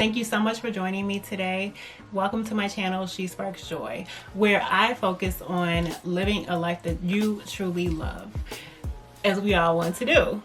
Thank you so much for joining me today. Welcome to my channel, She Sparks Joy, where I focus on living a life that you truly love, as we all want to do.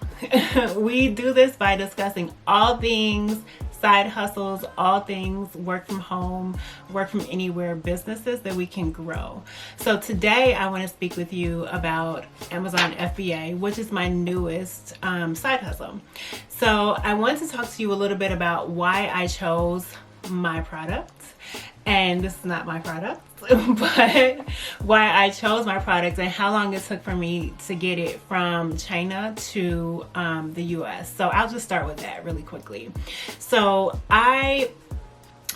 We do this by discussing all things side hustles, all things work from home, work from anywhere businesses that we can grow. So today I want to speak with you about Amazon FBA, which is my newest side hustle. So I want to talk to you a little bit about why I chose my product. And this is not my product, but why I chose my product and how long it took for me to get it from China to the US. So I'll just start with that really quickly. So I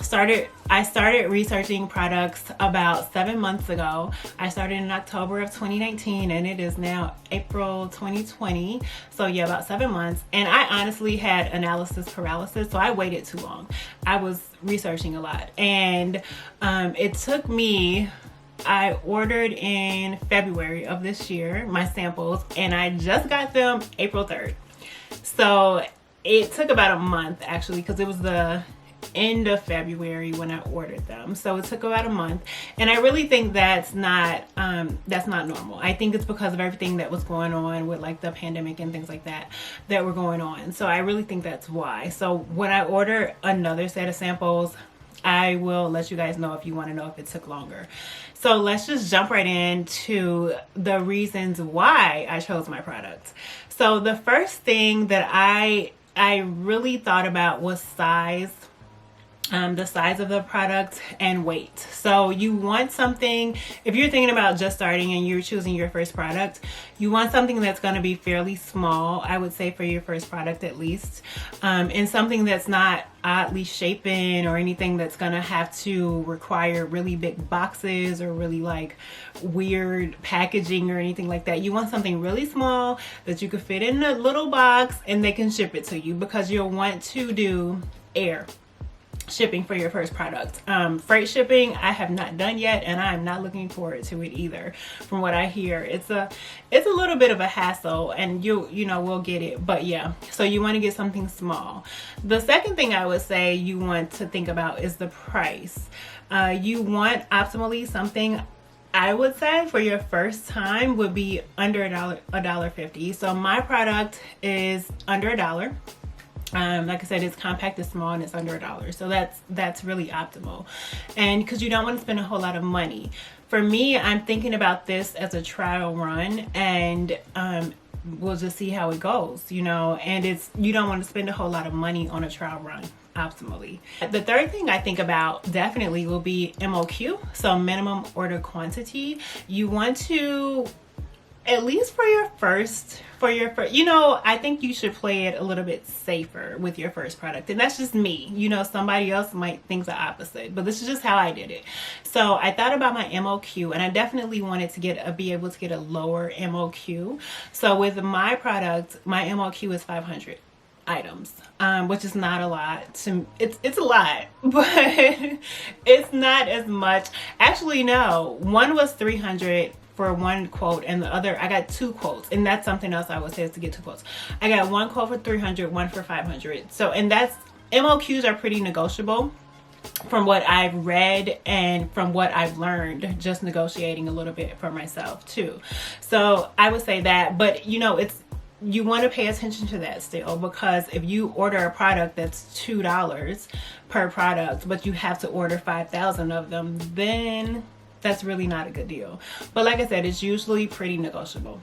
started researching products about 7 months ago. I started in October of 2019 and it is now April 2020. So yeah, about 7 months. And I honestly had analysis paralysis, so I waited too long. I was researching a lot and it took me, I ordered in February of this year, my samples, and I just got them April 3rd. So it took about a month actually, because it was the end of February when I ordered them. So it took about a month, and I really think that's not normal. I think it's because of everything that was going on with like the pandemic and things like that were going on. So I really think that's why. So when I order another set of samples, I will let you guys know if you want to know if it took longer. So let's just jump right into the reasons why I chose my product. So the first thing that I really thought about was size. The size of the product and weight. So you want something, if you're thinking about just starting and you're choosing your first product, you want something that's going to be fairly small, I would say, for your first product at least, and something that's not oddly shapen or anything that's going to have to require really big boxes or really like weird packaging or anything like that. You want something really small that you could fit in a little box and they can ship it to you, because you'll want to do air shipping for your first product. Freight shipping I have not done yet, and I'm not looking forward to it either. From what I hear, it's a little bit of a hassle, and we'll get it, but yeah. So you want to get something small. The second thing I would say you want to think about is the price. You want optimally something, I would say, for your first time would be under $1.50. So my product is under $1. Like I said, it's compact, it's small, and it's under $1. So that's really optimal. And because you don't want to spend a whole lot of money. For me, I'm thinking about this as a trial run, and we'll just see how it goes, and you don't want to spend a whole lot of money on a trial run optimally. The third thing I think about definitely will be MOQ, so minimum order quantity. You want to, at least for your first, I think you should play it a little bit safer with your first product. And that's just me. Somebody else might think the opposite, but this is just how I did it. So I thought about my MOQ, and I definitely wanted to be able to get a lower MOQ. So with my product, my MOQ is 500 items, which is not a lot. It's a lot, but it's not as much. Actually, no, one was 300 for one quote, and the other, I got two quotes, and that's something else I would say, is to get two quotes. I got one quote for 300, one for 500. So, and MOQs are pretty negotiable from what I've read and from what I've learned just negotiating a little bit for myself too. So I would say that, but you want to pay attention to that still, because if you order a product that's $2 per product, but you have to order 5,000 of them, then that's really not a good deal. But like I said, it's usually pretty negotiable.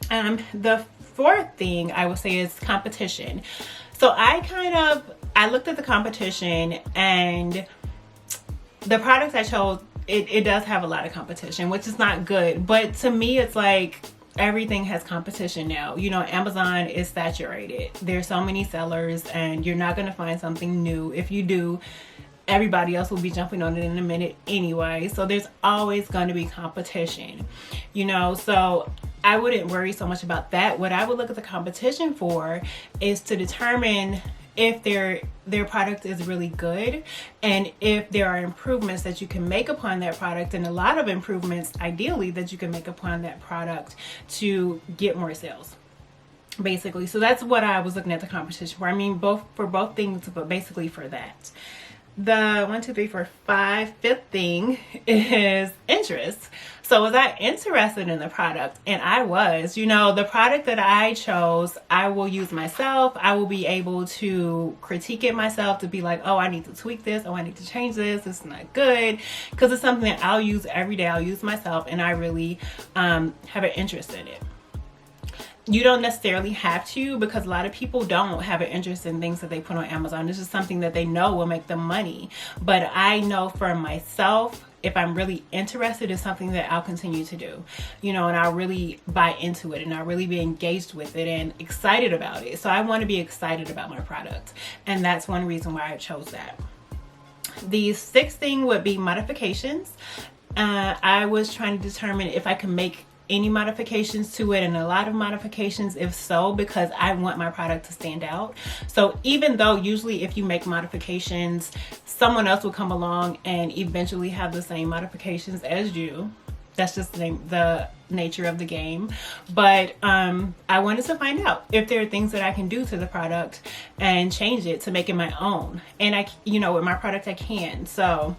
The fourth thing I would say is competition. So I looked at the competition, and the products I chose, it does have a lot of competition, which is not good. But to me, it's like everything has competition now. Amazon is saturated. There's so many sellers, and you're not going to find something new. If you do, everybody else will be jumping on it in a minute anyway. So there's always going to be competition, so I wouldn't worry so much about that. What I would look at the competition for is to determine if their product is really good, and if there are improvements that you can make upon that product, and a lot of improvements ideally that you can make upon that product to get more sales. basically. So that's what I was looking at the competition for. I mean, both for both things, but basically for that. The 1, 2, 3, 4, 5, fifth thing is interest. So was I interested in the product? And I was. You know, the product that I chose, I will use myself. I will be able to critique it myself, to be like, oh, I need to tweak this. Oh, I need to change this. It's not good. Because it's something that I'll use every day. I'll use myself, and I really have an interest in it. You don't necessarily have to, because a lot of people don't have an interest in things that they put on Amazon. It's just something that they know will make them money. But I know for myself, if I'm really interested, it's something that I'll continue to do, you know, and I'll really buy into it, and I'll really be engaged with it and excited about it. So I want to be excited about my product, and that's one reason why I chose that. The sixth thing would be modifications. I was trying to determine if I can make any modifications to it, and a lot of modifications if so, because I want my product to stand out. So even though usually if you make modifications, someone else will come along and eventually have the same modifications as you. That's just the nature of the game. But I wanted to find out if there are things that I can do to the product and change it to make it my own. And I, you know, with my product I can. So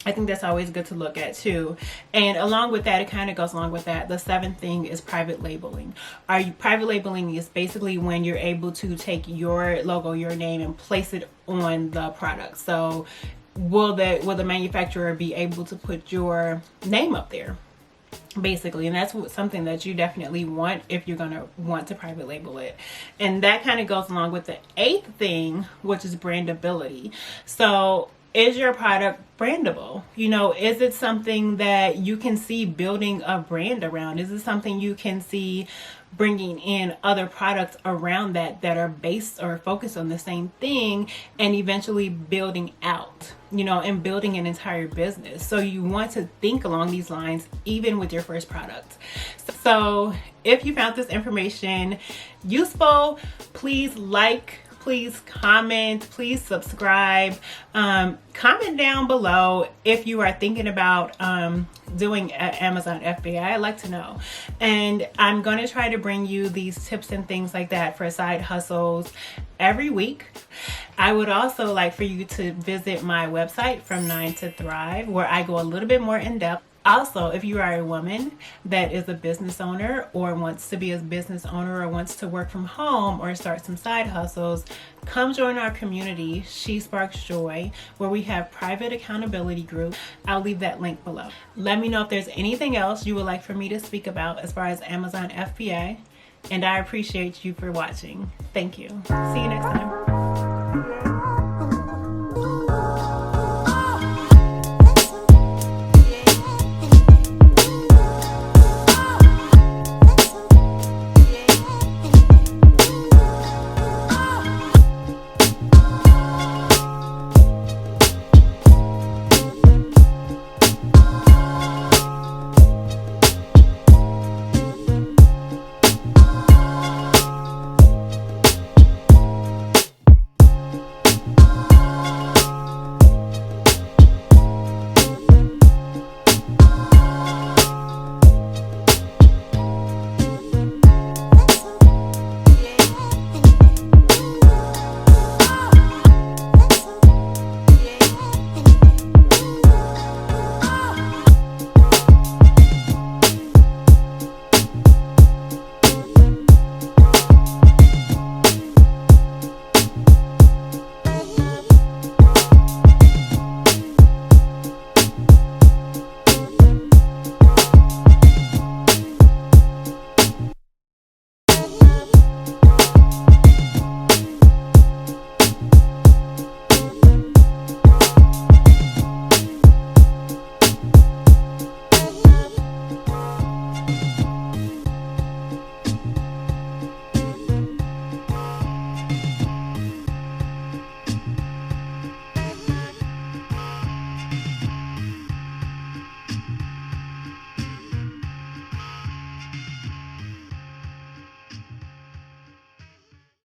I think that's always good to look at too. And along with that, it kind of goes along with that. The seventh thing is private labeling. Private labeling is basically when you're able to take your logo, your name, and place it on the product. So will the manufacturer be able to put your name up there? Basically, and that's something that you definitely want if you're going to want to private label it. And that kind of goes along with the eighth thing, which is brandability. So is your product brandable? You know, is it something that you can see building a brand around? Is it something you can see bringing in other products around that are based or focused on the same thing, and eventually building out, you know, and building an entire business? So you want to think along these lines even with your first product. So if you found this information useful, please like, please comment, please subscribe, comment down below if you are thinking about doing Amazon FBA. I'd like to know. And I'm going to try to bring you these tips and things like that for side hustles every week. I would also like for you to visit my website, From 9 to Thrive, where I go a little bit more in depth. Also, if you are a woman that is a business owner or wants to be a business owner or wants to work from home or start some side hustles, come join our community, She Sparks Joy, where we have private accountability group. I'll leave that link below. Let me know if there's anything else you would like for me to speak about as far as Amazon FBA, and I appreciate you for watching. Thank you. See you next time.